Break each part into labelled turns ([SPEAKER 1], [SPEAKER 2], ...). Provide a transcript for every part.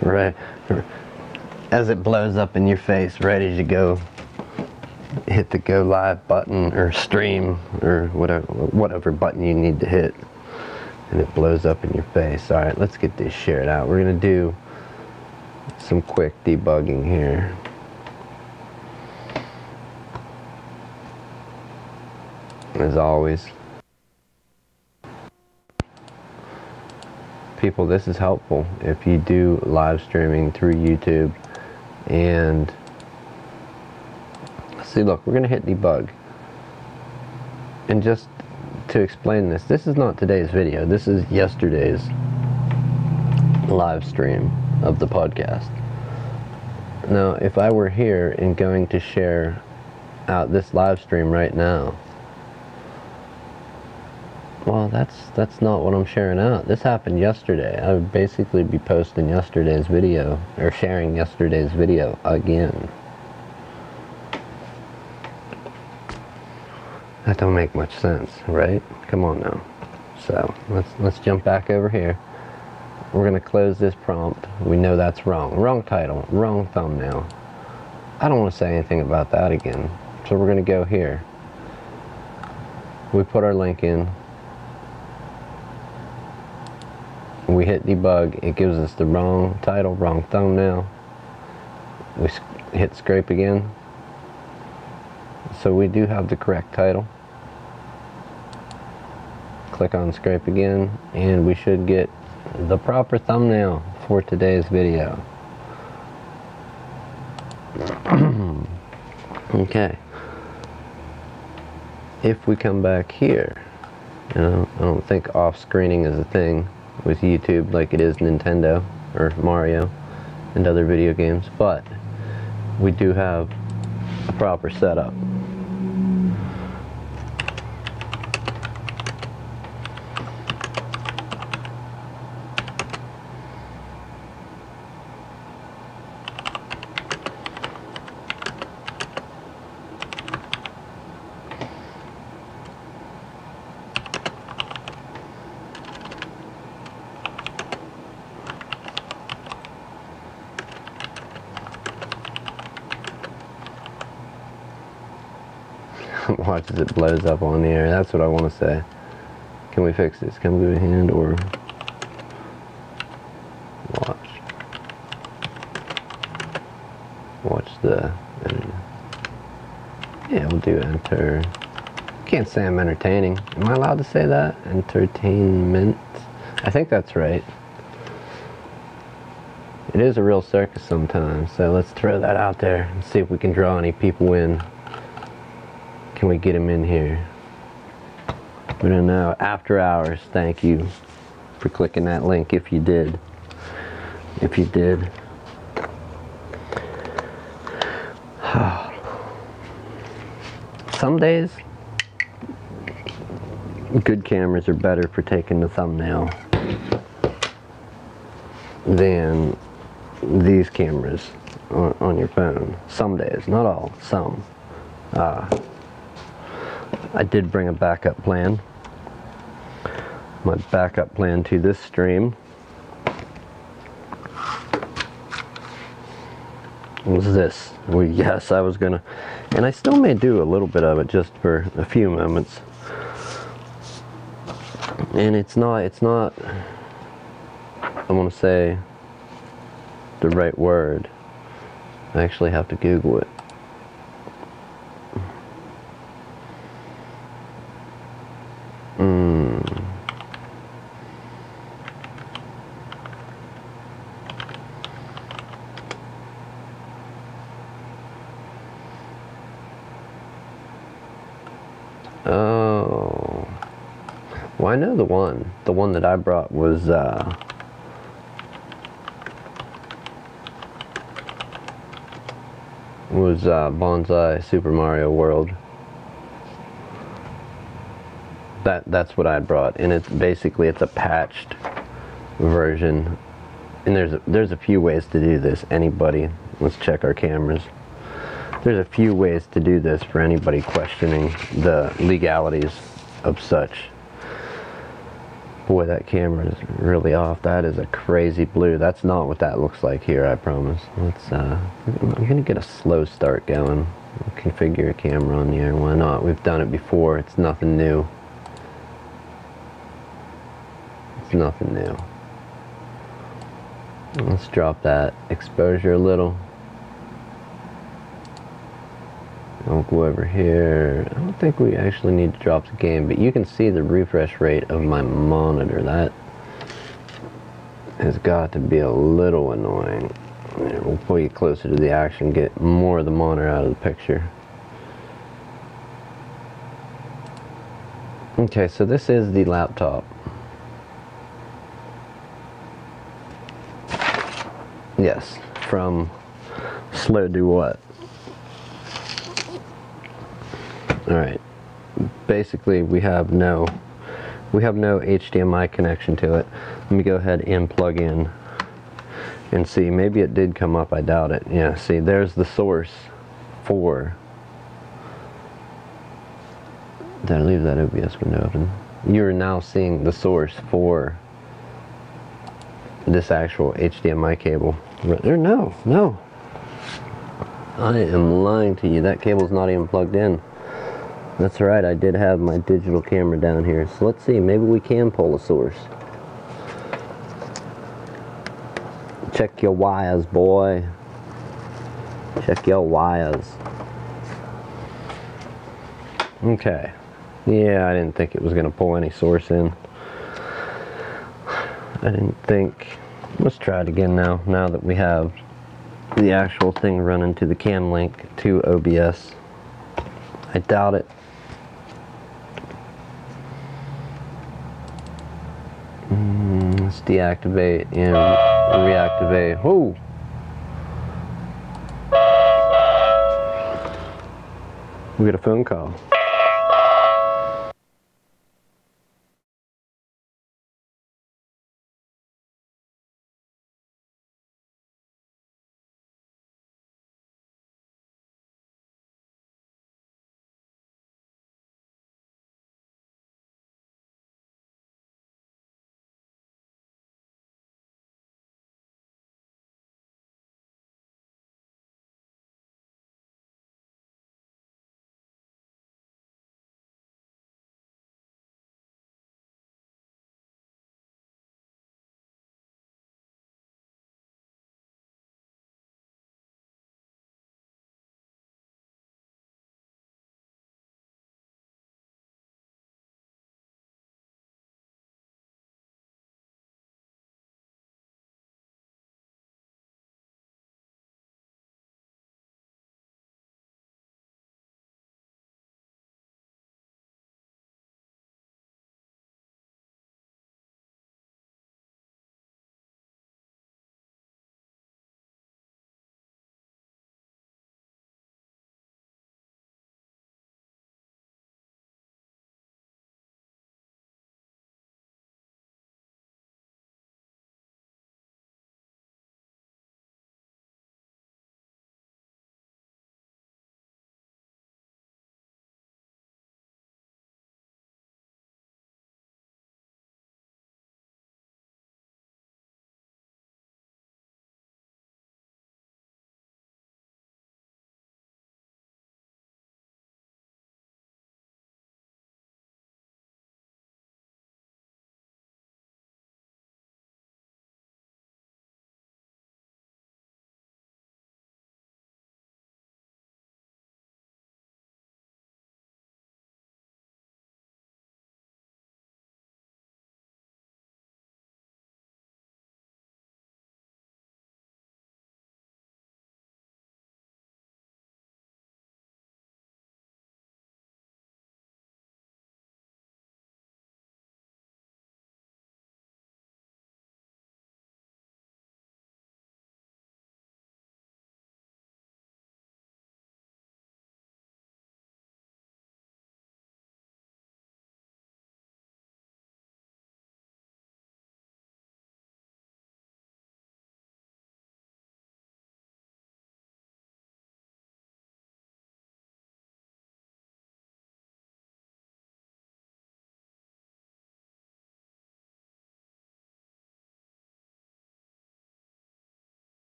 [SPEAKER 1] Right. As it blows up in your face, ready to go, hit the go live button or stream or whatever button you need to hit, and it blows up in your face. All right, let's get this shared out. We're gonna do some quick debugging here. As always, people, this is helpful if you do live streaming through YouTube. And see, look, we're gonna hit debug, and just to explain this, this is not today's video, this is yesterday's live stream of the podcast. Now if I were here and going to share out this live stream right now, well, that's not what I'm sharing out. This happened yesterday. I would basically be posting yesterday's video, or sharing yesterday's video again. That don't make much sense, right? Come on now. So let's jump back over here. We're gonna close this prompt. We know that's wrong. Wrong title, wrong thumbnail. I don't want to say anything about that again. So we're gonna go here. We put our link in. We hit debug, it gives us the wrong title, wrong thumbnail. We hit scrape again. So we do have the correct title. Click on scrape again, and we should get the proper thumbnail for today's video. Okay. If we come back here, you know, I don't think off-screening is a thing with YouTube like it is Nintendo or Mario and other video games, but we do have a proper setup. Watch as it blows up on the air. That's what I want to say. Can we fix this? Come to a hand or watch the, yeah, we'll do enter. Can't say I'm entertaining. Am I allowed to say that? Entertainment? I think that's right. It is a real circus sometimes, so let's throw that out there and see if we can draw any people in. Can we get him in here? We don't know. After Hours, thank you for clicking that link if you did. If you did. Some days, good cameras are better for taking the thumbnail than these cameras on your phone. Some days, not all, some. I did bring a backup plan. My backup plan to this stream was this. Well, yes, I was gonna, and I still may do a little bit of it just for a few moments. And it's not, I want to say the right word. I actually have to Google it. Oh, well, I know the one that I brought was Bonsai Super Mario World. That's what I brought, and it's basically, it's a patched version, and there's a few ways to do this. Anybody, let's check our cameras. There's a few ways to do this for anybody questioning the legalities of such. Boy, that camera is really off. That is a crazy blue. That's not what that looks like here, I promise. Let's, I'm gonna get a slow start going. Configure a camera on the air. Why not? We've done it before. It's nothing new. It's nothing new. Let's drop that exposure a little. I'll go over here. I don't think we actually need to drop the game, but you can see the refresh rate of my monitor. That has got to be a little annoying. There, we'll pull you closer to the action, get more of the monitor out of the picture. Okay, so this is the laptop. Yes, from slow do what? Alright, basically we have no HDMI connection to it. Let me go ahead and plug in and see. Maybe it did come up, I doubt it. Yeah, see, there's the source for... Did I leave that OBS window open? You're now seeing the source for this actual HDMI cable. No. I am lying to you. That cable's not even plugged in. That's right, I did have my digital camera down here. So let's see, maybe we can pull a source. Check your wires, boy. Check your wires. Okay. Yeah, I didn't think it was going to pull any source in. I didn't think. Let's try it again now that we have the actual thing running to the cam link to OBS. I doubt it. Let's deactivate and reactivate. Whoa! We got a phone call.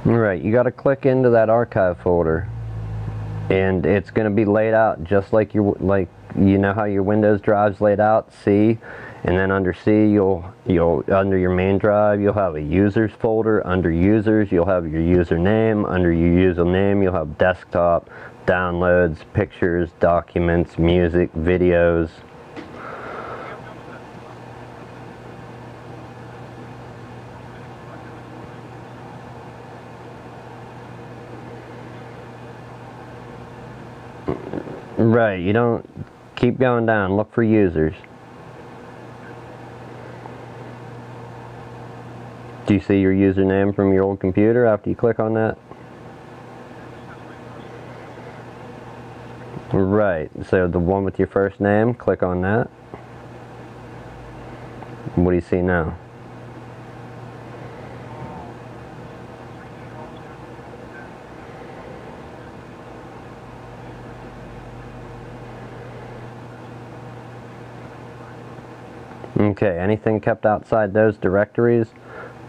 [SPEAKER 1] Right, you got to click into that archive folder, and it's going to be laid out just like you know how your Windows drive's laid out, C, and then under C you'll under your main drive you'll have a users folder. Under users you'll have your username. Under your username you'll have desktop, downloads, pictures, documents, music, videos. Right, you don't keep going down, look for users. Do you see your username from your old computer after you click on that? Right, so the one with your first name, click on that. What do you see now? Okay, anything kept outside those directories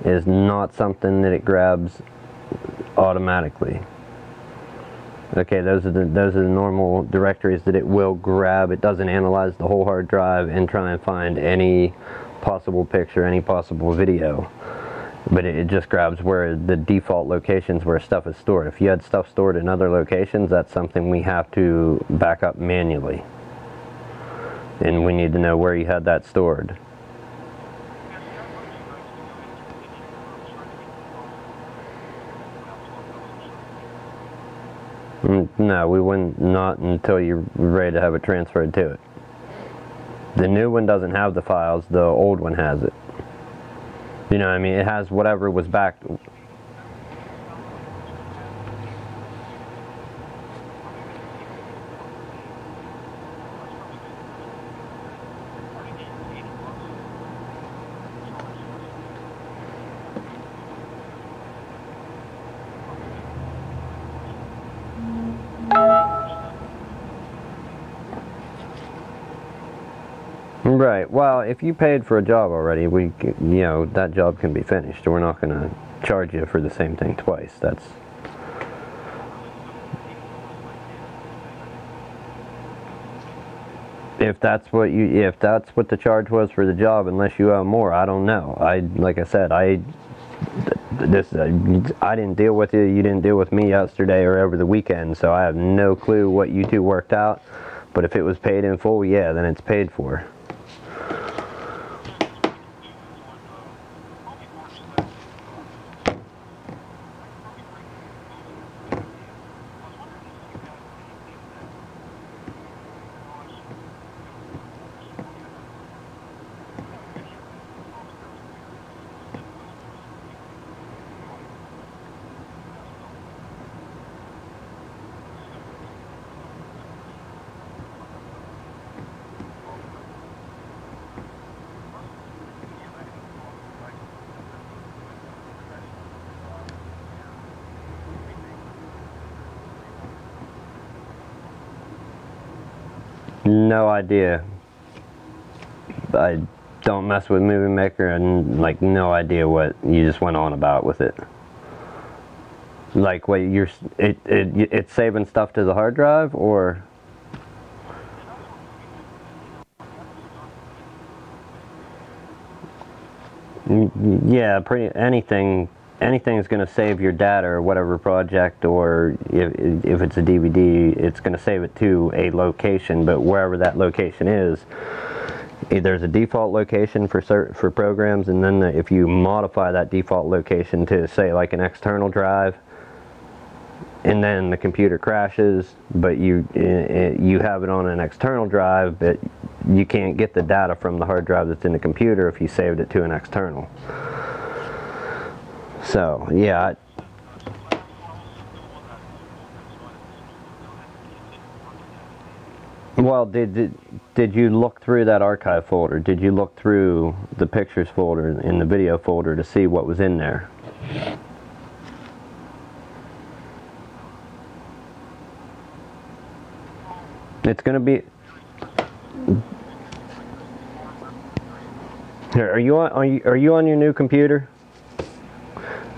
[SPEAKER 1] is not something that it grabs automatically. Okay, those are the normal directories that it will grab. It doesn't analyze the whole hard drive and try and find any possible picture, any possible video. But it just grabs where the default locations where stuff is stored. If you had stuff stored in other locations, that's something we have to back up manually. And we need to know where you had that stored. No, we wouldn't, not until you're ready to have it transferred to it. The new one doesn't have the files, the old one has it. You know what I mean? It has whatever was backed. Right, well, if you paid for a job already, you know, that job can be finished. We're not going to charge you for the same thing twice. That's... If that's what the charge was for the job, unless you owe more, I don't know. Like I said, I didn't deal with you, you didn't deal with me yesterday or over the weekend, so I have no clue what you two worked out. But if it was paid in full, yeah, then it's paid for. No idea. I don't mess with Movie Maker, and like no idea what you just went on about with it. Like what it's saving stuff to the hard drive, or yeah, anything's going to save your data or whatever project, or if it's a DVD, it's going to save it to a location, but wherever that location is, there's a default location for programs, and then if you modify that default location to say like an external drive, and then the computer crashes, but you have it on an external drive, but you can't get the data from the hard drive that's in the computer if you saved it to an external. So, yeah. Well, did you look through that archive folder? Did you look through the pictures folder and the video folder to see what was in there? It's going to be... Here, are you on your new computer?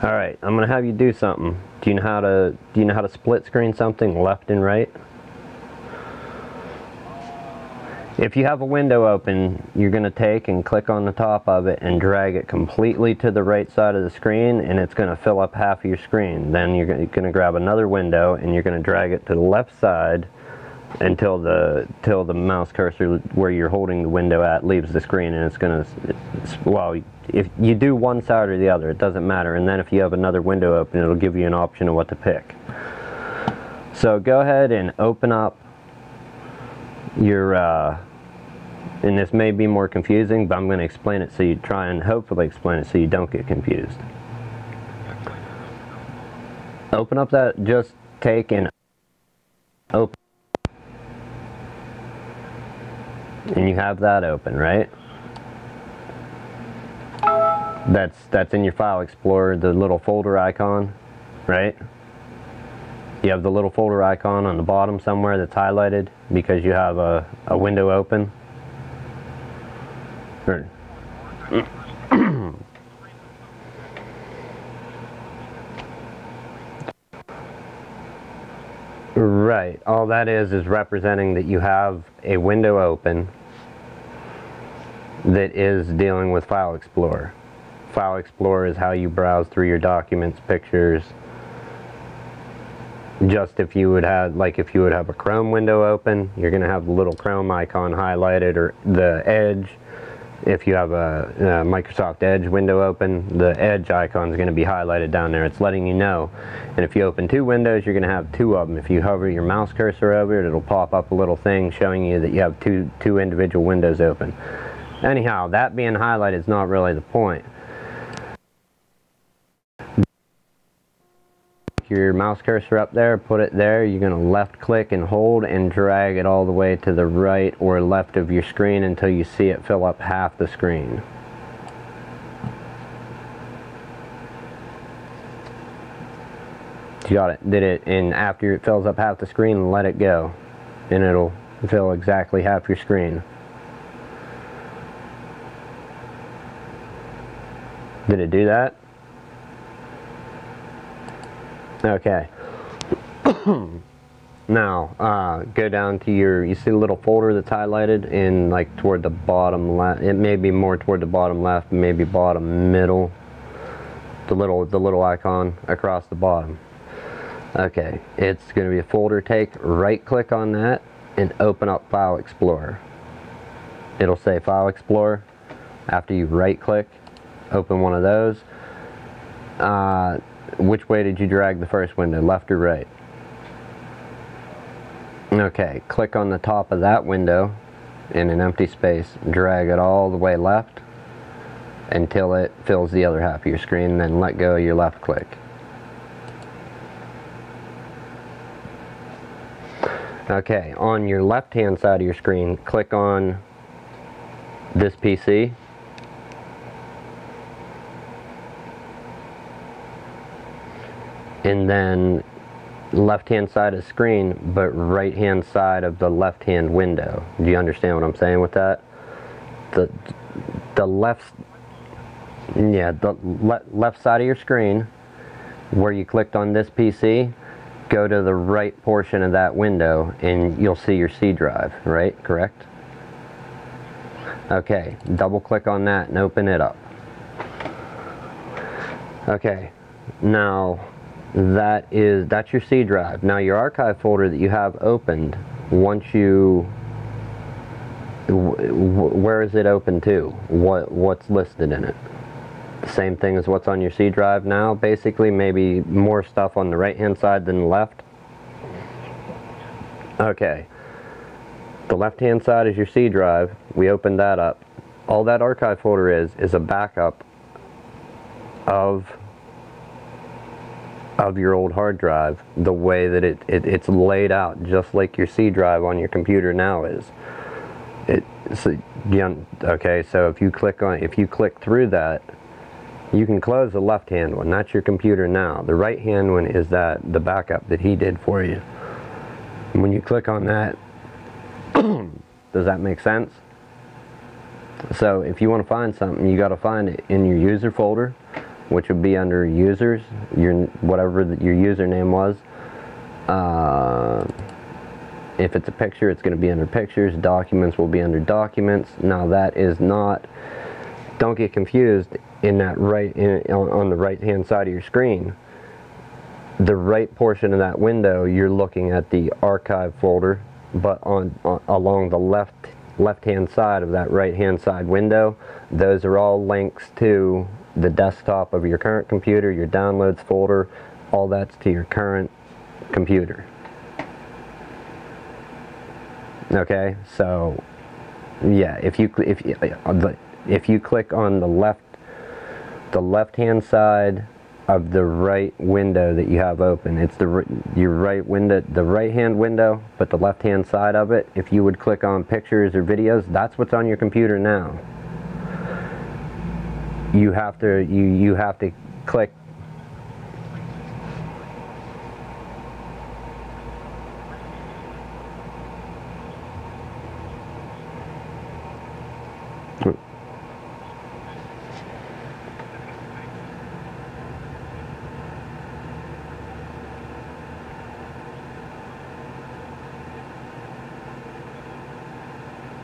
[SPEAKER 1] Alright, I'm gonna have you do something. Do you know how to split screen something left and right? If you have a window open, you're going to take and click on the top of it and drag it completely to the right side of the screen, and it's going to fill up half of your screen. Then you're going to grab another window and you're going to drag it to the left side until the mouse cursor where you're holding the window at leaves the screen, and it's going to, well, if you do one side or the other, it doesn't matter. And then if you have another window open, it'll give you an option of what to pick. So go ahead and open up your and this may be more confusing, but I'm going to explain it so you try and hopefully explain it so you don't get confused. Open up that, just take and open, and you have that open, right? That's in your File Explorer, the little folder icon, right? You have the little folder icon on the bottom somewhere that's highlighted because you have a window open. Right, all that is representing that you have a window open that is dealing with File Explorer. File Explorer is how you browse through your documents, pictures. Just if you would have, like if you would have a Chrome window open, you're going to have the little Chrome icon highlighted, or the Edge. If you have a Microsoft Edge window open, the Edge icon is going to be highlighted down there. It's letting you know. And if you open two windows, you're going to have two of them. If you hover your mouse cursor over it, it'll pop up a little thing showing you that you have two individual windows open. Anyhow, that being highlighted is not really the point. Your mouse cursor up there, put it there, you're going to left click and hold and drag it all the way to the right or left of your screen until you see it fill up half the screen. You got it? Did it? And after it fills up half the screen, let it go and it'll fill exactly half your screen. Did it do that? Okay. Now, go down to you see the little folder that's highlighted in, like, toward the bottom left. It may be more toward the bottom left, maybe bottom middle. The little icon across the bottom. Okay, it's going to be a folder. Take, right click on that and open up File Explorer. It'll say File Explorer. After you right click, open one of those. Which way did you drag the first window, left or right? Okay, click on the top of that window in an empty space, drag it all the way left until it fills the other half of your screen, then let go of your left click. Okay, on your left hand side of your screen, click on this PC. And then left hand side of the screen, but right hand side of the left hand window. Do you understand what I'm saying with that? The left, yeah, the left side of your screen where you clicked on this PC, go to the right portion of that window and you'll see your C drive, right? Correct? Okay, double click on that and open it up. Okay, now that's your C drive. Now your archive folder that you have opened, once you, where is it open to? What's listed in it? The same thing as what's on your C drive now, basically, maybe more stuff on the right hand side than the left. Okay, the left hand side is your C drive. We opened that up. All that archive folder is a backup of your old hard drive, the way that it's laid out, just like your C drive on your computer now is. Okay, so if you click through that, you can close the left hand one. That's your computer now. The right hand one is the backup that he did for you. When you click on that, does that make sense? So if you want to find something, you got to find it in your user folder, which would be under users, whatever your username was. If it's a picture, it's going to be under pictures. Documents will be under documents. Now that is not, don't get confused, in that on the right hand side of your screen. The right portion of that window, you're looking at the archive folder, but along the left hand side of that right hand side window, those are all links to the desktop of your current computer, your downloads folder, all that's to your current computer. Okay, so yeah, if you click on the left hand side of the right window that you have open, it's your right window, the right hand window, but the left hand side of it, if you would click on pictures or videos, that's what's on your computer now. You have to click.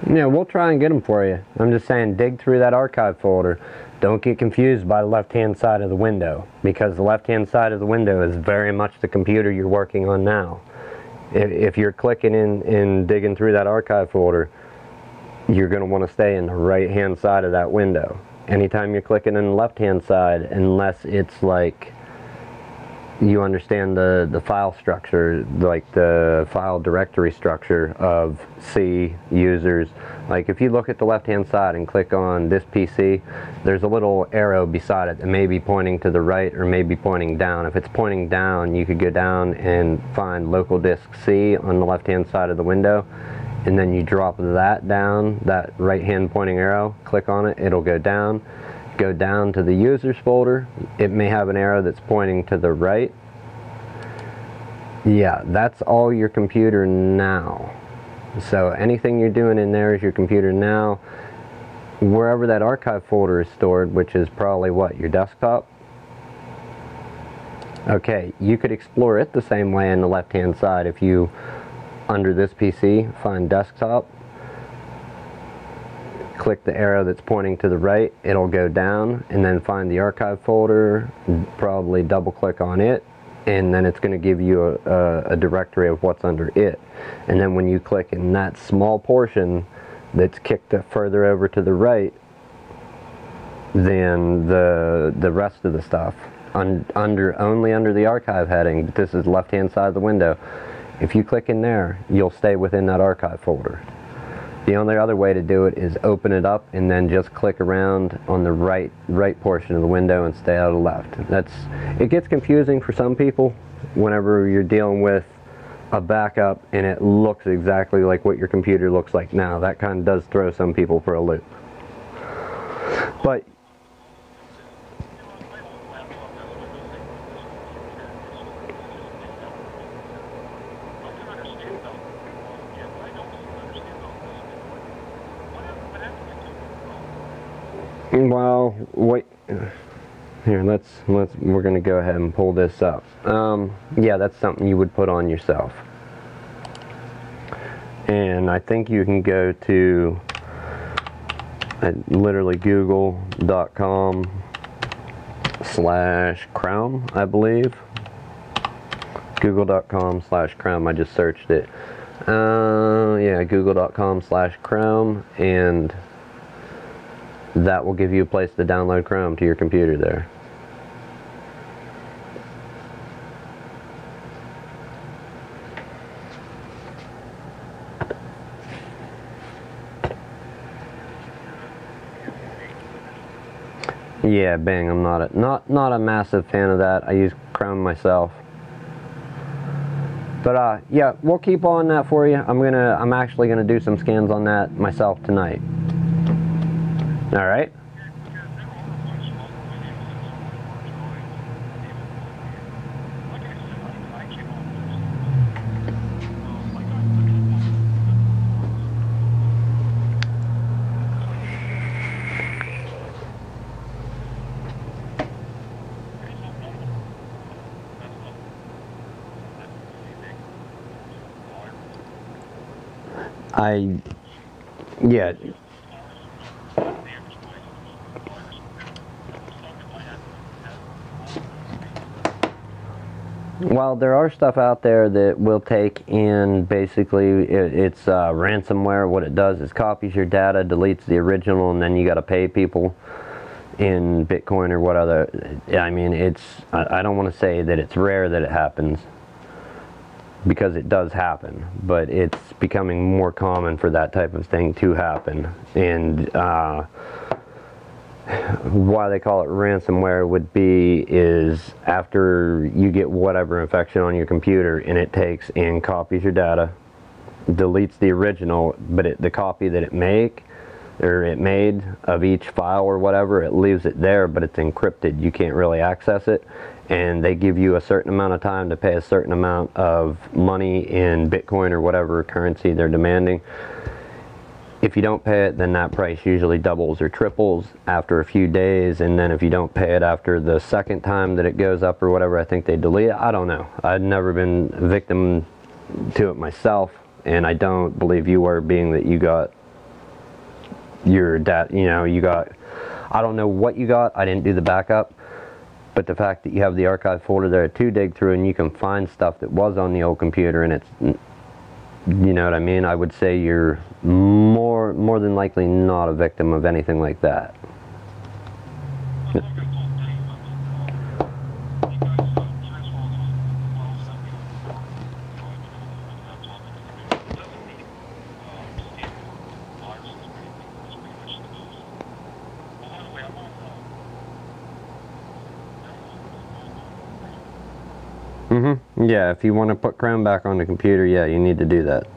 [SPEAKER 1] Yeah, we'll try and get them for you. I'm just saying, dig through that archive folder. Don't get confused by the left-hand side of the window, because the left-hand side of the window is very much the computer you're working on now. If you're clicking in and digging through that archive folder, you're going to want to stay in the right-hand side of that window. Anytime you're clicking in the left-hand side, unless it's like you understand the file structure, like the file directory structure of C, users. Like if you look at the left hand side and click on this PC, there's a little arrow beside it that may be pointing to the right or may be pointing down. If it's pointing down, you could go down and find local disk C on the left hand side of the window, and then you drop that down, that right hand pointing arrow, click on it, it'll go down to the users folder. It may have an arrow that's pointing to the right. Yeah, that's all your computer now. So anything you're doing in there is your computer now. Wherever that archive folder is stored, which is probably what, your desktop? Okay, you could explore it the same way in the left hand side. If you, under this PC, find desktop, click the arrow that's pointing to the right, it'll go down, and then find the archive folder, probably double click on it, and then it's going to give you a directory of what's under it. And then when you click in that small portion that's kicked further over to the right, then the rest of the stuff, only under the archive heading, this is left hand side of the window, if you click in there, you'll stay within that archive folder. The only other way to do it is open it up and then just click around on the right portion of the window and stay out of the left. It gets confusing for some people whenever you're dealing with a backup and it looks exactly like what your computer looks like now. That kind of does throw some people for a loop. But well, wait. Here, we're going to go ahead and pull this up. Yeah, that's something you would put on yourself. And I think you can go to literally google.com/Chrome, I believe. Google.com/Chrome, I just searched it. Yeah, google.com/Chrome, and that will give you a place to download Chrome to your computer there. Yeah, Bing. I'm not a massive fan of that. I use Chrome myself. But yeah, we'll keep on that for you. I'm actually gonna do some scans on that myself tonight. All right. Yeah. Well, there are stuff out there that will take in, basically, it's ransomware. What it does is copies your data, deletes the original, and then you got to pay people in Bitcoin or what other. I mean, I don't want to say that it's rare that it happens, because it does happen, but it's becoming more common for that type of thing to happen. And why they call it ransomware would be is after you get whatever infection on your computer, and it takes and copies your data, deletes the original, but the copy that it made of each file or whatever, it leaves it there, but it's encrypted. You can't really access it, and they give you a certain amount of time to pay a certain amount of money in Bitcoin or whatever currency they're demanding. If you don't pay it, then that price usually doubles or triples after a few days, and then if you don't pay it after the second time that it goes up or whatever, I think they delete it. I don't know. I've never been a victim to it myself, and I don't believe you were, being that you got your data, you got, I don't know what you got, I didn't do the backup, but the fact that you have the archive folder there to dig through, and you can find stuff that was on the old computer, and it's, you know what I mean, I would say you're more than likely not a victim of anything like that. Yeah, if you want to put Chrome back on the computer, yeah, you need to do that.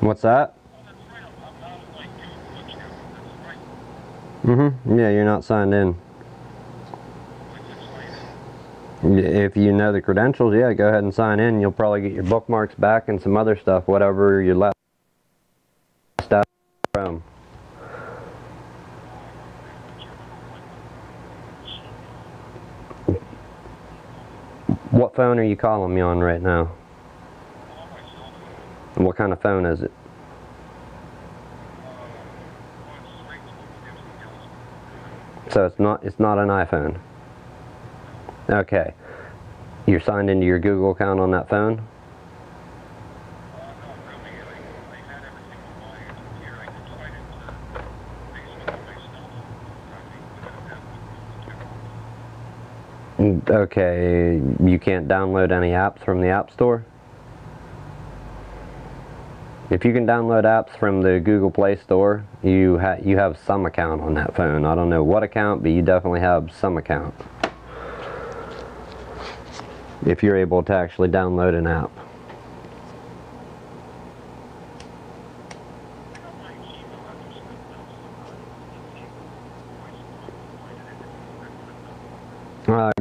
[SPEAKER 1] What's that? Yeah, you're not signed in. If you know the credentials, yeah, go ahead and sign in. You'll probably get your bookmarks back and some other stuff, whatever you left out from. What phone are you calling me on right now? What kind of phone is it? So it's not an iPhone. Okay. You're signed into your Google account on that phone? Okay, you can't download any apps from the App Store? If you can download apps from the Google Play Store, you have some account on that phone. I don't know what account, but you definitely have some account. If you're able to actually download an app.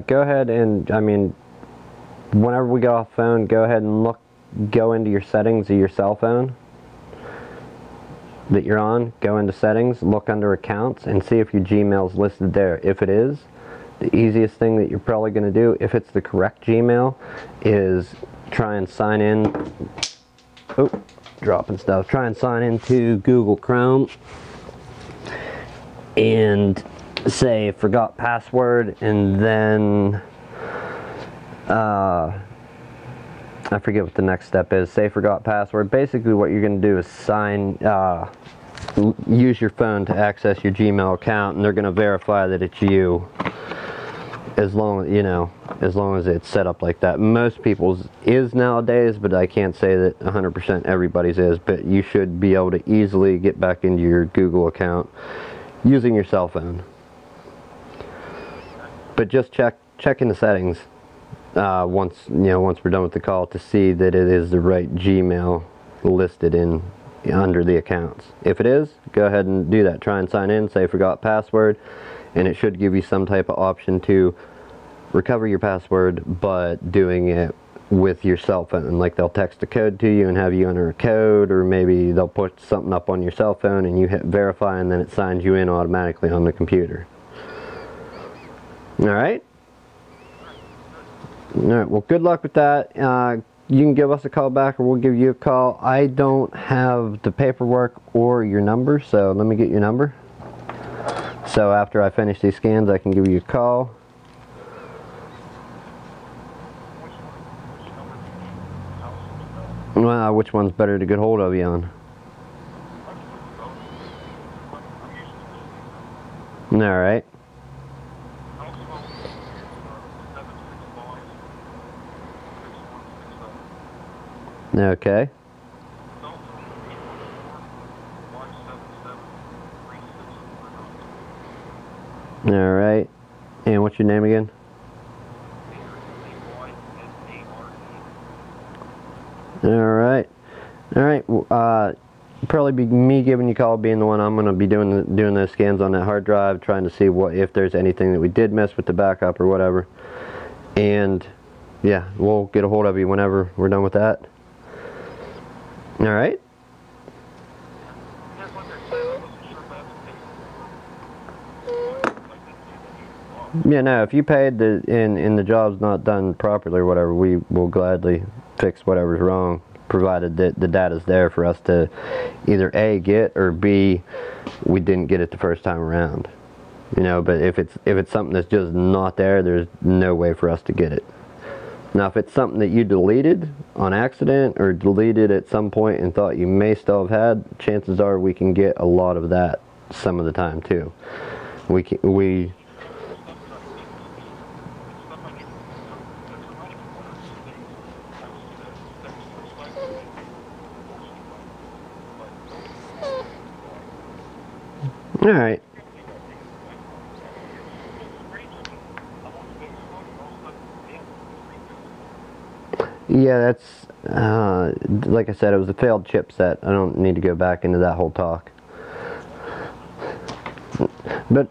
[SPEAKER 1] Go ahead and, I mean, whenever we get off the phone, go ahead and go into your settings of your cell phone that you're on. Go into settings, look under accounts, and see if your Gmail's listed there. If it is, the easiest thing that you're probably going to do, if it's the correct Gmail, is try and sign in. Oh, dropping stuff. Try and sign into Google Chrome and say forgot password, and then I forget what the next step is. Say forgot password. Basically what you're going to do is use your phone to access your Gmail account, and they're going to verify that it's you, as long as it's set up like that. Most people's is nowadays, but I can't say that 100% everybody's is, but you should be able to easily get back into your Google account using your cell phone. But just check in the settings once we're done with the call to see that it is the right Gmail listed under the accounts. If it is, go ahead and do that. Try and sign in, say forgot password, and it should give you some type of option to recover your password, but doing it with your cell phone. Like they'll text a code to you and have you enter a code, or maybe they'll put something up on your cell phone and you hit verify and then it signs you in automatically on the computer. Alright? Alright, well good luck with that. You can give us a call back or we'll give you a call. I don't have the paperwork or your number, so let me get your number. So after I finish these scans I can give you a call. Well, which one's better to get hold of you on? Alright. Okay. Alright. And what's your name again? Alright. Alright. Probably be me giving you a call, being the one I'm going to be doing those scans on that hard drive, trying to see if there's anything that we did miss with the backup or whatever. And yeah, we'll get a hold of you whenever we're done with that. Alright? Yeah, no, if you paid and the job's not done properly or whatever, we will gladly fix whatever's wrong, provided that the data's there for us to either A, get, or B, we didn't get it the first time around. You know, but if it's something that's just not there, there's no way for us to get it. Now, if it's something that you deleted on accident or deleted at some point and thought you may still have had, chances are we can get a lot of that some of the time too. Alright. Yeah, that's, like I said, it was a failed chipset. I don't need to go back into that whole talk. But,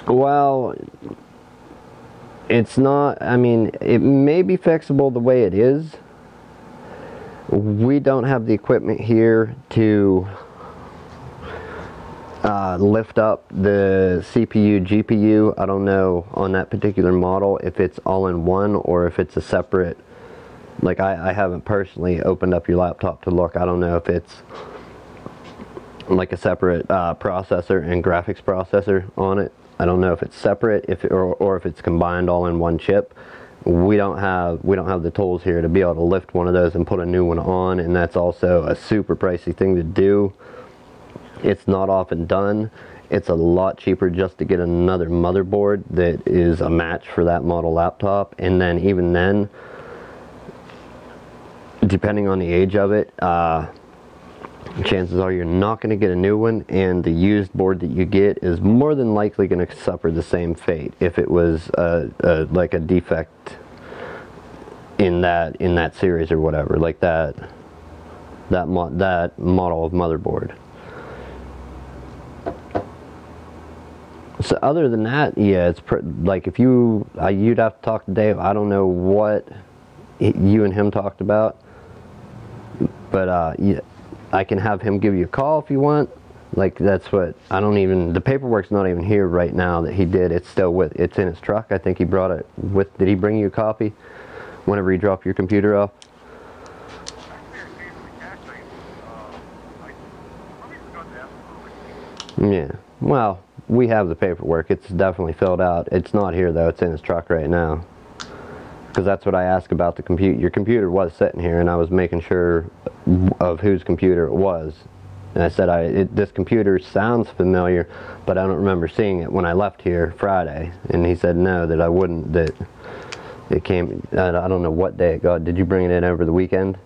[SPEAKER 1] well, it's not, I mean, it may be fixable the way it is. We don't have the equipment here to lift up the CPU, GPU. I don't know on that particular model if it's all in one or if it's a separate, like I haven't personally opened up your laptop to look. I don't know if it's like a separate processor and graphics processor on it. I don't know if it's separate, or if it's combined all in one chip. We don't have the tools here to be able to lift one of those and put a new one on, and that's also a super pricey thing to do. It's not often done. It's a lot cheaper just to get another motherboard that is a match for that model laptop, and then even then, depending on the age of it, chances are you're not going to get a new one, and the used board that you get is more than likely going to suffer the same fate if it was like a defect in that series or whatever, like that model of motherboard. So other than that, yeah, it's like if you'd have to talk to Dave. I don't know what you and him talked about, but yeah, I can have him give you a call if you want. Like, that's what, the paperwork's not even here right now that he did. It's still it's in his truck. I think he brought it with, did he bring you a copy whenever you drop your computer off? Yeah, well, we have the paperwork. It's definitely filled out. It's not here though. It's in his truck right now. Because that's what I asked about the computer. Your computer was sitting here, and I was making sure of whose computer it was. And I said, this computer sounds familiar, but I don't remember seeing it when I left here Friday. And he said no, that I wouldn't, that it came, I don't know what day it got. Did you bring it in over the weekend?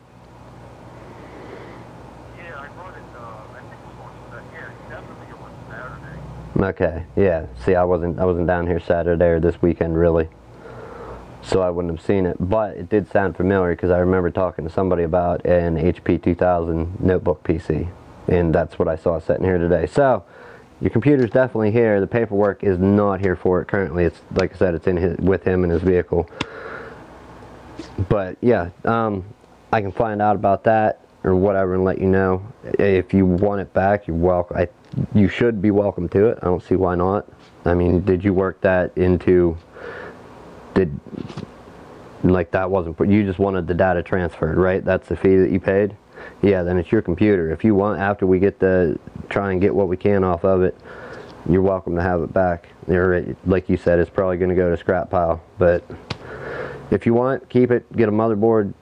[SPEAKER 2] Yeah, I brought it, I think it was on Saturday. Yeah, definitely it was Saturday.
[SPEAKER 1] Okay, yeah. See, I wasn't down here Saturday or this weekend really, so I wouldn't have seen it. But it did sound familiar because I remember talking to somebody about an HP 2000 notebook PC. And that's what I saw sitting here today. So your computer's definitely here. The paperwork is not here for it currently. It's, like I said, it's with him in his vehicle. But yeah, I can find out about that or whatever and let you know. If you want it back, you're welcome. You should be welcome to it. I don't see why not. I mean, did you work that into, like that wasn't, you just wanted the data transferred, right? That's the fee that you paid? Yeah, then it's your computer. If you want, after we get try and get what we can off of it, you're welcome to have it back. Or, like you said, it's probably going to go to scrap pile. But if you want, keep it, get a motherboard,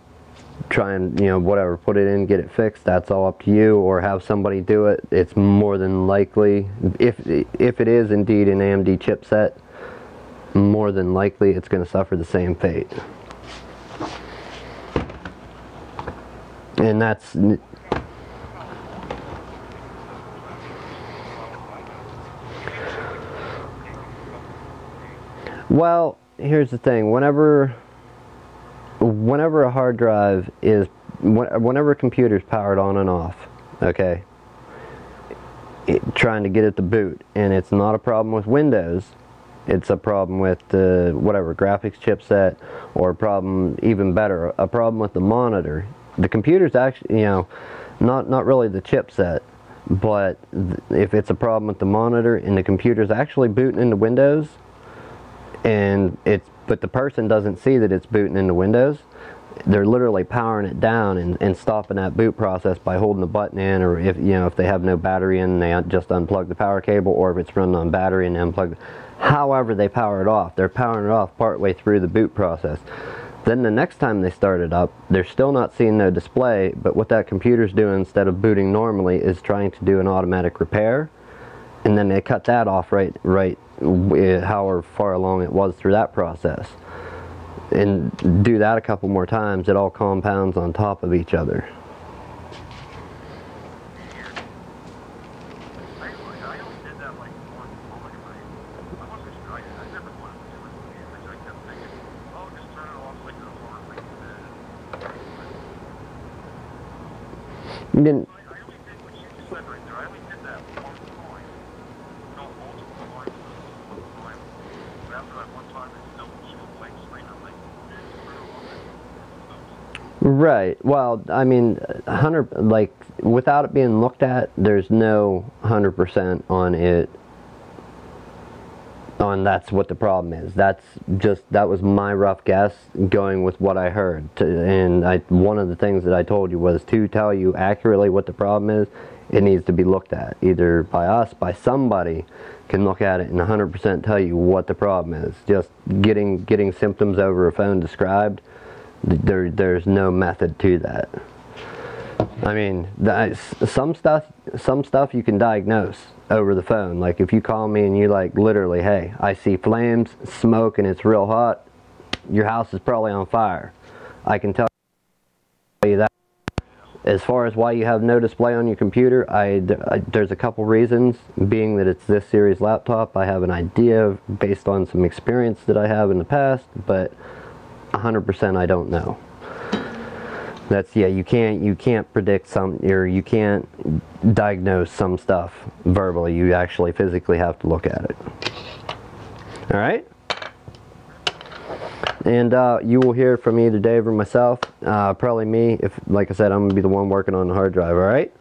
[SPEAKER 1] try and, you know, whatever, put it in, get it fixed. That's all up to you, or have somebody do it. It's more than likely, if it is indeed an AMD chipset, more than likely it's going to suffer the same fate. And that's, well, here's the thing. Whenever a hard drive is, whenever a computer's powered on and off, okay, trying to get it to boot, and it's not a problem with Windows, it's a problem with the whatever graphics chipset, or a problem, even better, a problem with the monitor. The computer's actually, you know, not really the chipset, but if it's a problem with the monitor and the computer's actually booting into Windows, and but the person doesn't see that it's booting into Windows, they're literally powering it down and stopping that boot process by holding the button in, or if, you know, if they have no battery in, they just unplug the power cable, or if it's running on battery and unplug. However they power it off, they're powering it off partway through the boot process. Then the next time they start it up, they're still not seeing no display, but what that computer's doing instead of booting normally is trying to do an automatic repair, and then they cut that off right however far along it was through that process. And do that a couple more times, it all compounds on top of each other. You didn't. Right. Well, I mean, 100, like, without it being looked at, there's no 100% on it. That's what the problem is. That was my rough guess, going with what I heard. And one of the things that I told you was to tell you accurately what the problem is. It needs to be looked at, either by us, by somebody can look at it and 100% tell you what the problem is. Just getting symptoms over a phone described, there's no method to that. I mean, some stuff you can diagnose over the phone. Like if you call me and you like literally, hey, I see flames, smoke, and it's real hot, your house is probably on fire. I can tell you that. As far as why you have no display on your computer, there's a couple reasons. Being that it's this series laptop, I have an idea based on some experience that I have in the past, but 100% I don't know. That's, yeah, you can't predict some, or you can't diagnose some stuff verbally. You actually physically have to look at it. All right? And you will hear from either Dave or myself, probably me, if, like I said, I'm going to be the one working on the hard drive, all right?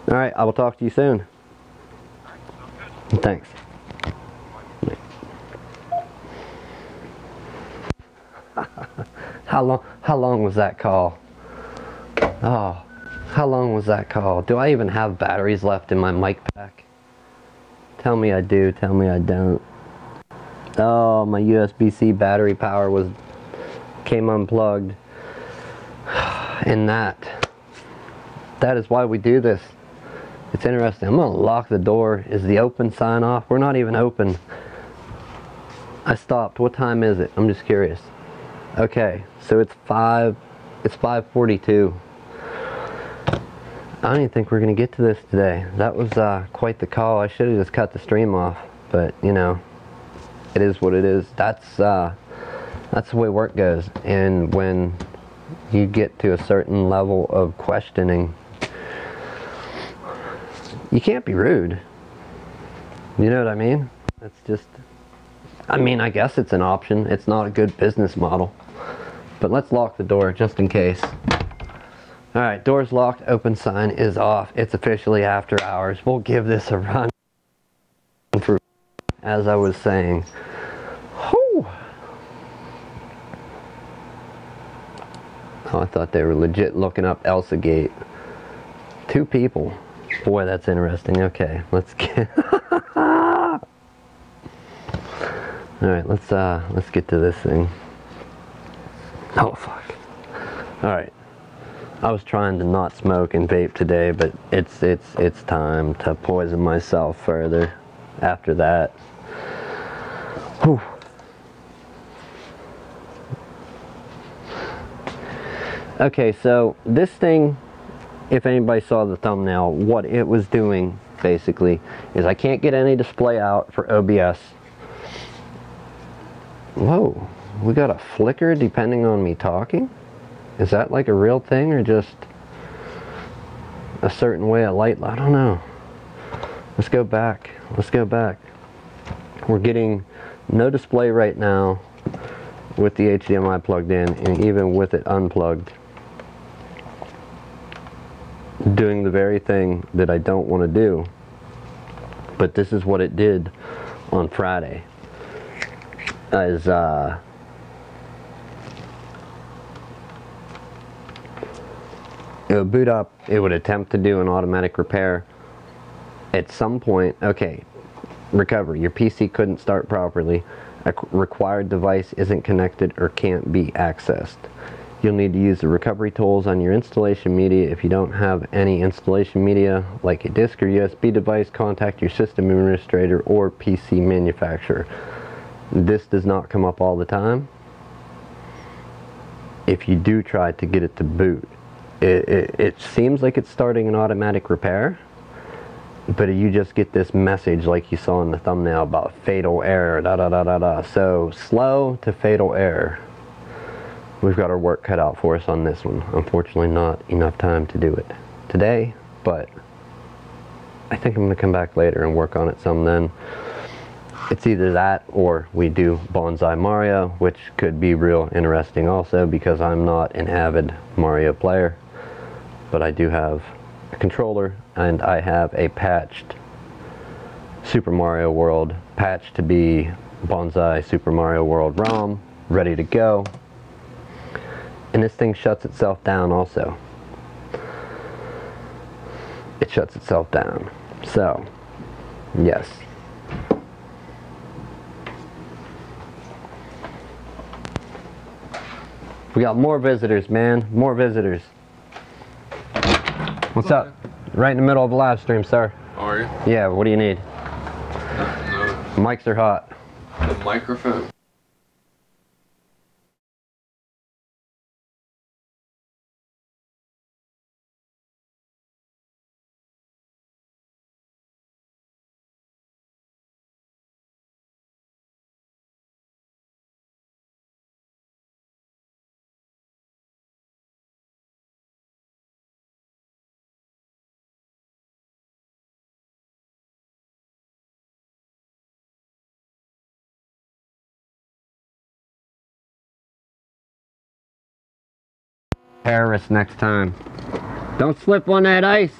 [SPEAKER 1] All right, I will talk to you soon. Thanks. How long was that call? Oh, how long was that call? Do I even have batteries left in my mic pack? Tell me I do, tell me I don't. Oh, my USB-C battery power came unplugged. And that is why we do this. It's interesting. I'm gonna lock the door. Is the open sign off? We're not even open. I stopped. What time is it? I'm just curious. Okay, so it's 5:42. I don't even think we're gonna get to this today. That was quite the call. I should have just cut the stream off, but you know, it is what it is. That's the way work goes. And when you get to a certain level of questioning, You can't be rude. You know what I mean? That's just, I mean, I guess it's an option. It's not a good business model. But let's lock the door just in case. Alright, door's locked, open sign is off. It's officially after hours. We'll give this a run. For, as I was saying. Whew. Oh, I thought they were legit looking up Elsa Gate. 2 people. Boy, that's interesting. Okay, let's get... Alright, let's get to this thing. Oh, fuck. Alright. I was trying to not smoke and vape today, but it's time to poison myself further after that. Whew. Okay, so this thing, if anybody saw the thumbnail, what it was doing basically is I can't get any display out for OBS. Whoa, we got a flicker depending on me talking? Is that like a real thing or just a certain way of light? I don't know. Let's go back. Let's go back. We're getting no display right now with the HDMI plugged in, and even with it unplugged. Doing the very thing that I don't want to do. But this is what it did on Friday. As it would boot up, it would attempt to do an automatic repair. At some point, okay, recovery, your PC couldn't start properly, a required device isn't connected or can't be accessed. You'll need to use the recovery tools on your installation media. If you don't have any installation media, like a disk or USB device, contact your system administrator or PC manufacturer. This does not come up all the time. If you do try to get it to boot, it seems like it's starting an automatic repair, but you just get this message like you saw in the thumbnail about fatal error, da da da da da. So slow to fatal error. We've got our work cut out for us on this one. Unfortunately, not enough time to do it today, but I think I'm going to come back later and work on it some then. It's either that or we do Bonsai Mario, which could be real interesting also because I'm not an avid Mario player, but I do have a controller and I have a patched Super Mario World, patched to be Bonsai Super Mario World ROM, ready to go. And this thing shuts itself down also. It shuts itself down. So, yes. We got more visitors, man. More visitors. What's up? Right in the middle of a live stream, sir.
[SPEAKER 3] How are you?
[SPEAKER 1] Yeah, what do you need?
[SPEAKER 3] No.
[SPEAKER 1] Mics are hot.
[SPEAKER 3] The microphone.
[SPEAKER 1] Terrorists next time. Don't slip on that ice.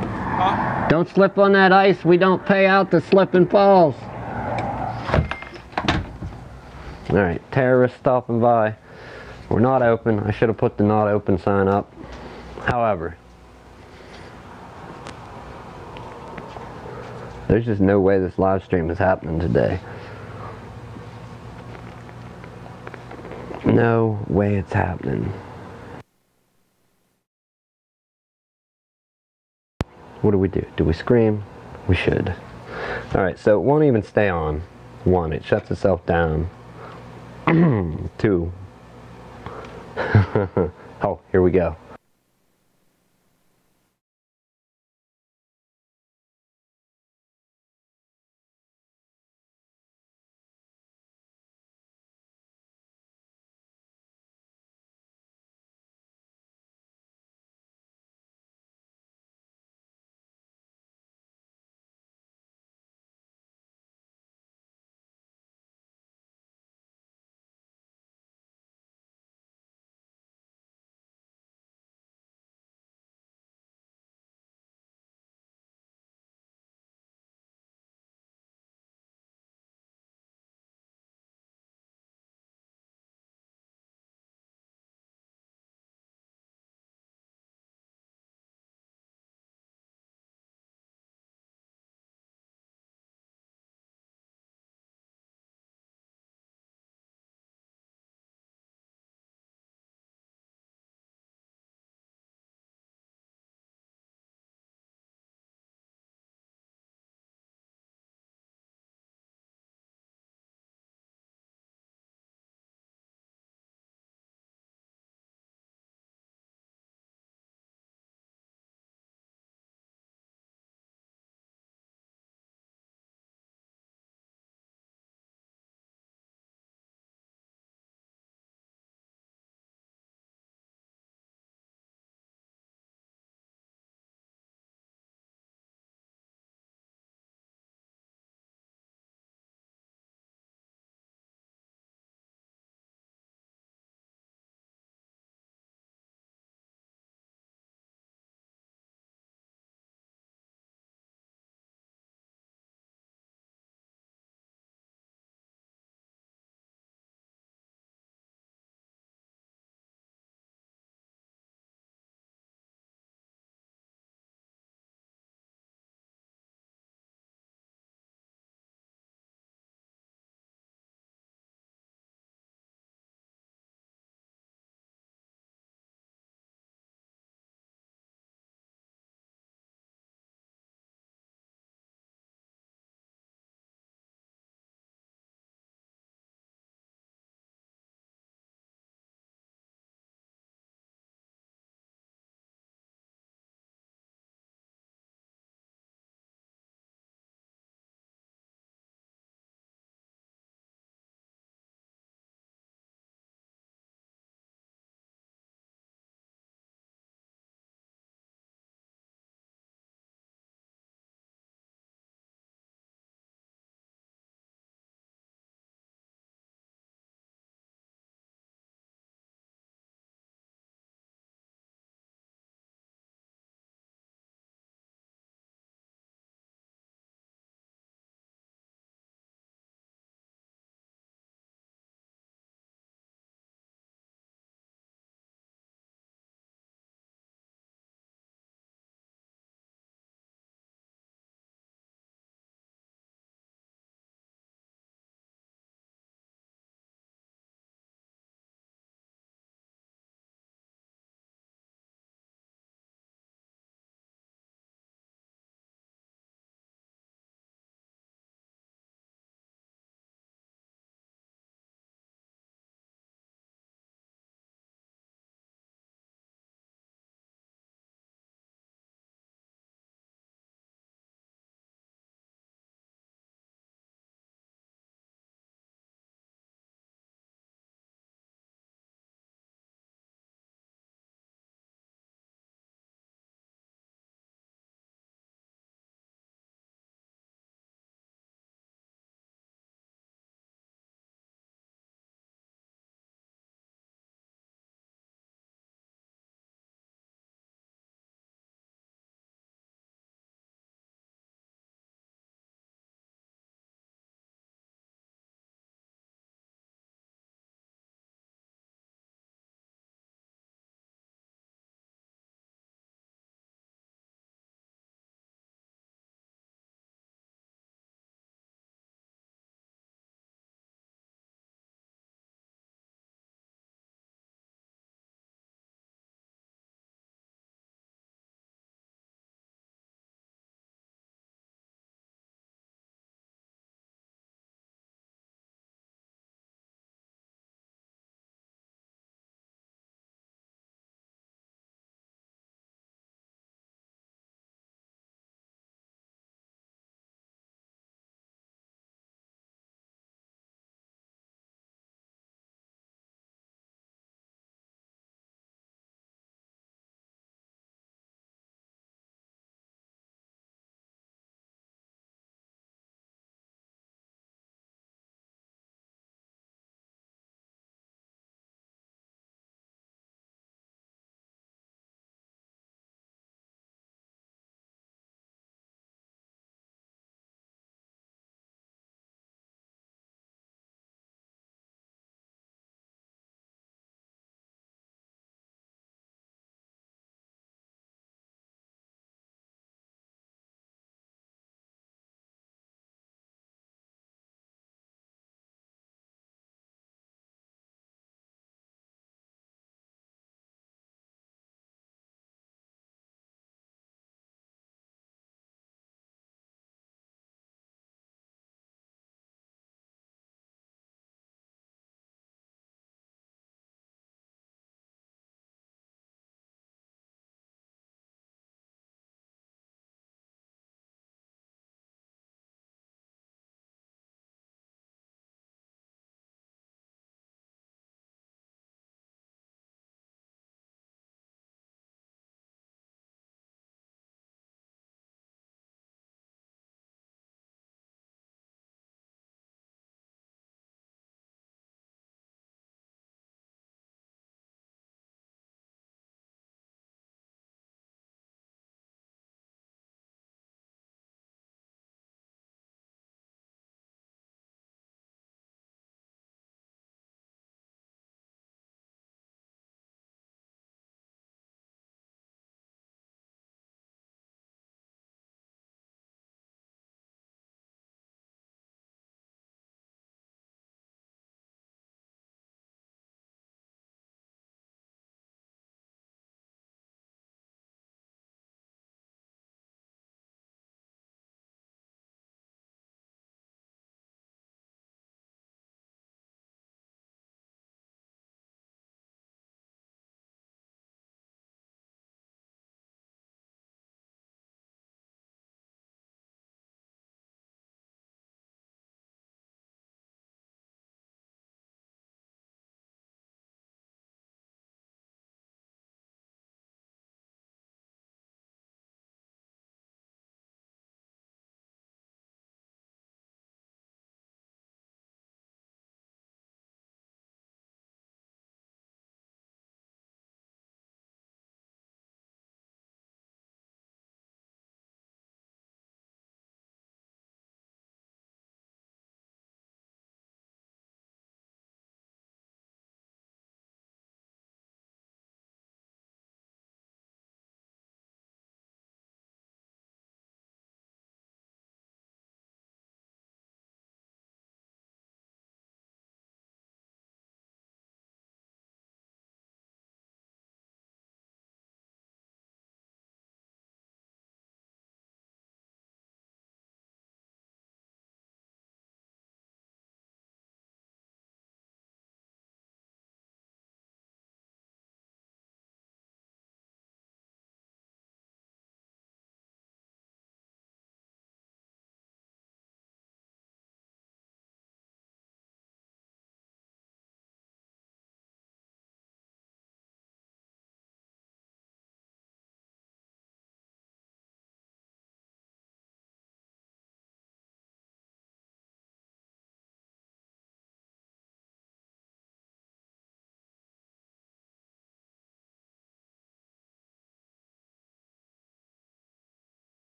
[SPEAKER 3] Huh?
[SPEAKER 1] Don't slip on that ice. We don't pay out to slip and falls. Alright, terrorists stopping by. We're not open. I should have put the not open sign up. However, there's just no way this live stream is happening today. No way it's happening. What do we do? Do we scream? We should. Alright, so it won't even stay on. 1, it shuts itself down. 2. Oh, here we go.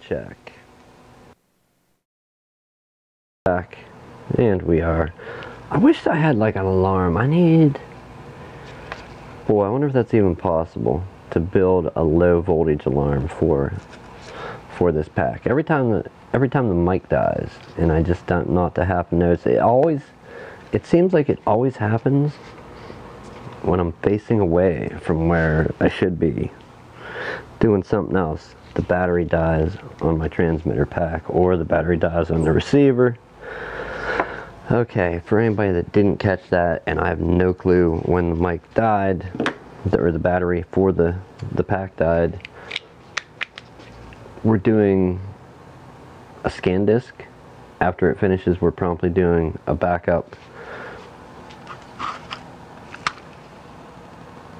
[SPEAKER 1] check. Back. And we are. I wish I had like an alarm. Boy, I wonder if that's even possible to build a low voltage alarm for this pack. Every time the mic dies, and I just don't not to happen notice, it seems like it always happens when I'm facing away from where I should be doing something else. The battery dies on my transmitter pack, or the battery dies on the receiver. Okay, for anybody that didn't catch that, and I have no clue when the mic died, or the battery for the pack died, we're doing a scan disk. After it finishes, we're promptly doing a backup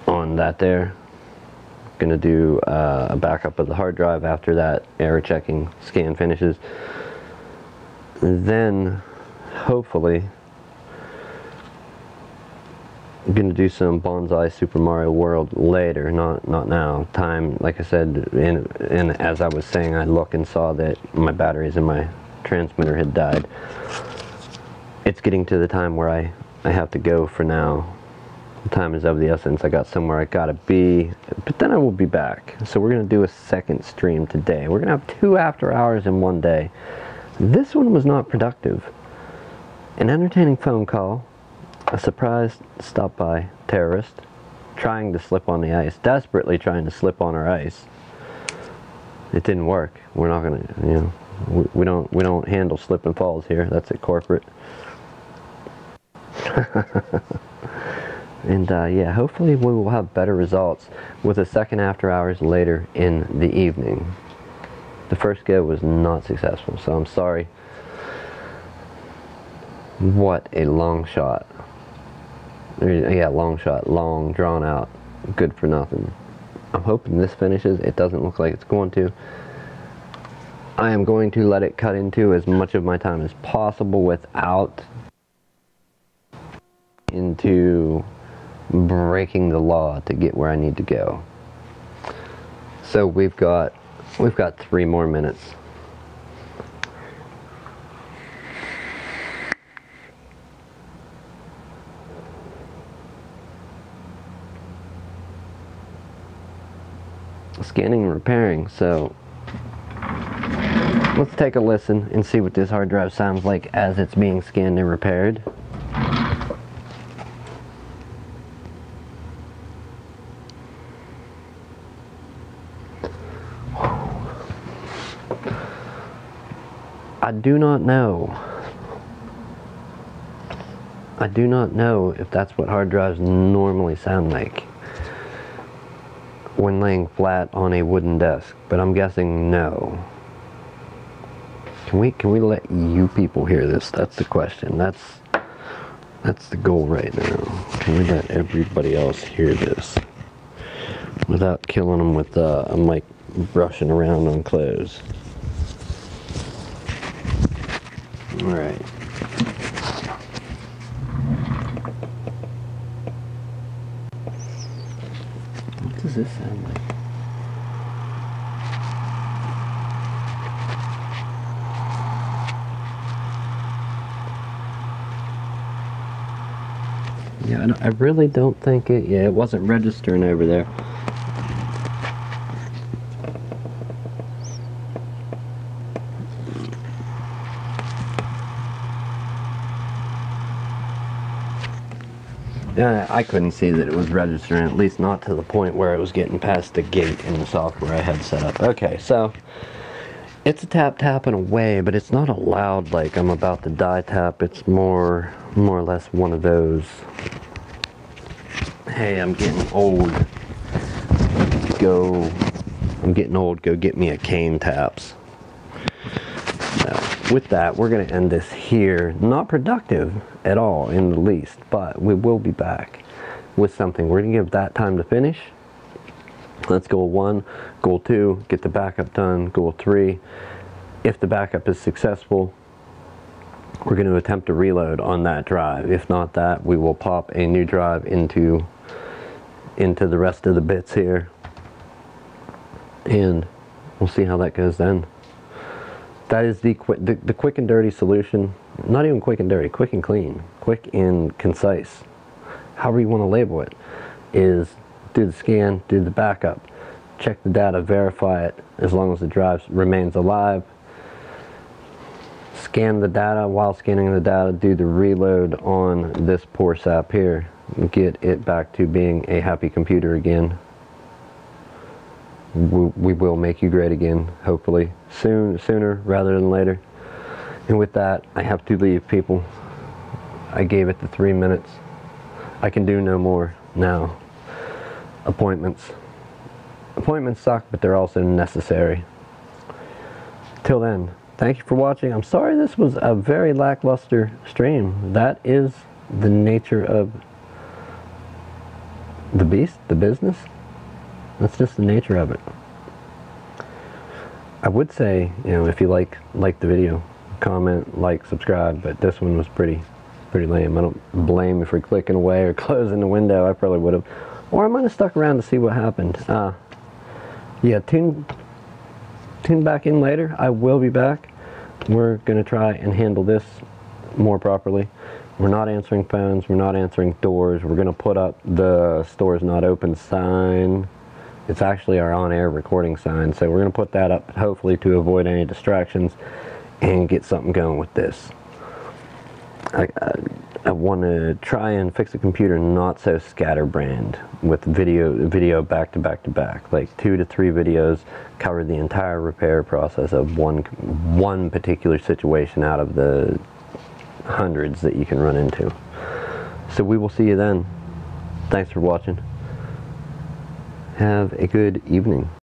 [SPEAKER 1] on that there. Gonna do a backup of the hard drive after that error checking scan finishes. Then hopefully I'm gonna do some Bonsai Super Mario World later, not now. Time, like I said, and as I was saying, I looked and saw that my batteries in my transmitter had died. It's getting to the time where I have to go for now. The time is of the essence. I got somewhere I gotta be, but then I will be back. So we're gonna do a second stream today. We're gonna have 2 after hours in one day. This one was not productive. An entertaining phone call, a surprise stop-by terrorist, trying to slip on the ice, desperately trying to slip on our ice. It didn't work. We're not gonna, you know, we don't handle slip and falls here. That's at corporate. And yeah, hopefully we will have better results with a second after hours later in the evening. The first go was not successful, so I'm sorry. What a long shot. Yeah, long shot, long, drawn out, good for nothing. I'm hoping this finishes. It doesn't look like it's going to. I am going to let it cut into as much of my time as possible without into breaking the law to get where I need to go. So we've got 3 more minutes. Scanning and repairing, so let's take a listen and see what this hard drive sounds like as it's being scanned and repaired. I do not know if that's what hard drives normally sound like when laying flat on a wooden desk, but I'm guessing no. Can we let you people hear this? That's the question. That's the goal right now. Can we let everybody else hear this without killing them with a mic brushing around on clothes? All right. What does this sound like? Yeah, I really don't think it. Yeah, it wasn't registering over there. Yeah, I couldn't see that it was registering, at least not to the point where it was getting past the gate in the software I had set up. Okay, so it's a tapping away, but it's not a loud like I'm about to die tap. It's more or less one of those, hey, I'm getting old, go get me a cane taps. With that, we're going to end this here. Not productive at all in the least, but we will be back with something. We're going to give that time to finish. That's goal 1. Goal 2, get the backup done. Goal 3, if the backup is successful, we're going to attempt to reload on that drive. If not that, we will pop a new drive into the rest of the bits here, and we'll see how that goes then. that is the quick and dirty solution. Not even quick and dirty, quick and clean, quick and concise, however you want to label it, is do the scan, do the backup, check the data, verify it as long as the drive remains alive, scan the data. While scanning the data, do the reload on this poor sap here, get it back to being a happy computer again. We will make you great again, hopefully sooner rather than later. And with that, I have to leave, people. I gave it the 3 minutes. I can do no more now. Appointments suck, but they're also necessary. Till then, thank you for watching. I'm sorry this was a very lackluster stream. That is the nature of the beast, the business. That's just the nature of it. I would say, you know, if you like the video, comment, like, subscribe, but this one was pretty lame. I don't blame you for clicking away or closing the window. I probably would have. Or I might have stuck around to see what happened. Yeah, tune back in later. I will be back. We're going to try and handle this more properly. We're not answering phones. We're not answering doors. We're going to put up the store is not open sign. It's actually our on-air recording sign. So we're going to put that up, hopefully, to avoid any distractions and get something going with this. I want to try and fix a computer not so scatterbrained with video back to back to back. Like 2 to 3 videos cover the entire repair process of one particular situation out of the hundreds that you can run into. So we will see you then. Thanks for watching. Have a good evening.